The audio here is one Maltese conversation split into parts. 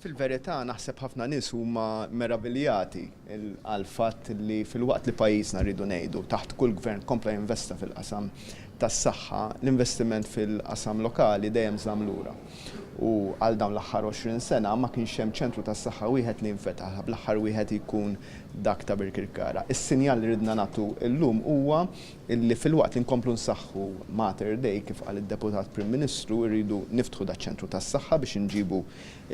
Fil-verità naħseb ħafna nies huma meraviljati għal fatt li fil-waqt li pajjiżna rridu ngħidu taħt kull gvern kompla jinvesta fil-qasam tas-saħħa, l-investiment fil-qasam lokali dejjem żamm lura. U għal dawn l-aħħar 20 sena ma kienx hemm ċentru tas-saħħa wieħed li nfetaħ, bl-aħħar wieħed ikun dak ta' Birkirkara. Is-sinjal li ridna nagħtu llum huwa li fil-waqt li nkomplu nsaħħu Mater Dei kif qal id-Deputat Prim Ministru rridu niftħu dak ċentru tas-saħħa biex inġibu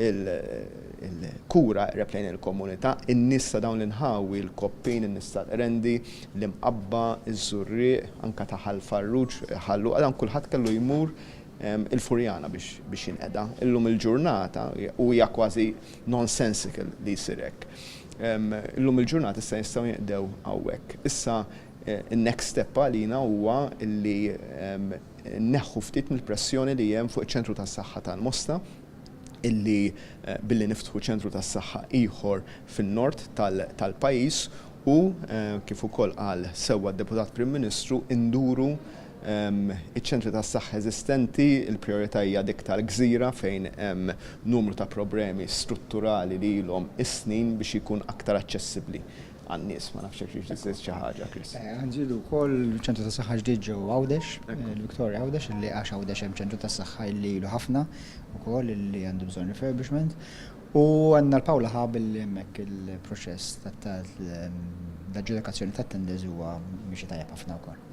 il-kura replejn il-komunità, in-nies ta' dawn l-inħawi, il-koppin, in-nies tal-rendi, l-imqabba, iż-żurrieq, anke ta' ħal-farruġ, ħallu, dan kulħadd kellu jmur il-furjana biex inqeda. Illum il-ġurnata u hija kważi nonsensical li jsir hekk. Illum il-ġurnata issa jistgħu jinqdew hawnhekk. Issa in-next step għalina huwa li neħħu ftit mill-pressjoni li hemm fuq iċ-ċentru tas-saħħa tal-Mosta illi billi niftħu ċentru tas-saħħa ieħor fin-nord tal-pajjiż u kif ukoll qal sewwa d-Deputat Prim Ministru induru iċ-ċentri tas-saħħa eżistenti, il-prijorità hija dik tal-Gżira fejn hemm numru ta' problemi strutturali li ilhom is-snin biex ikun aktar aċċessibbli għan-nies. Ma nafx hekk tistess xi ħaġa, Chris. Nżidu wkoll ċentru tas-saħħa ġdid ġew Għawdex, il-Victoria Għawdex illi għax Għawdex hemm ċentru tas-saħħa illi ilu ħafna wkoll illi għandu bżonn refurbishment. U għandna l-Pawla ħab illi hemmhekk il-proċess tal-aġġudikazzjoni tat-tenders huwa mhix tajjeb ħafna wkoll.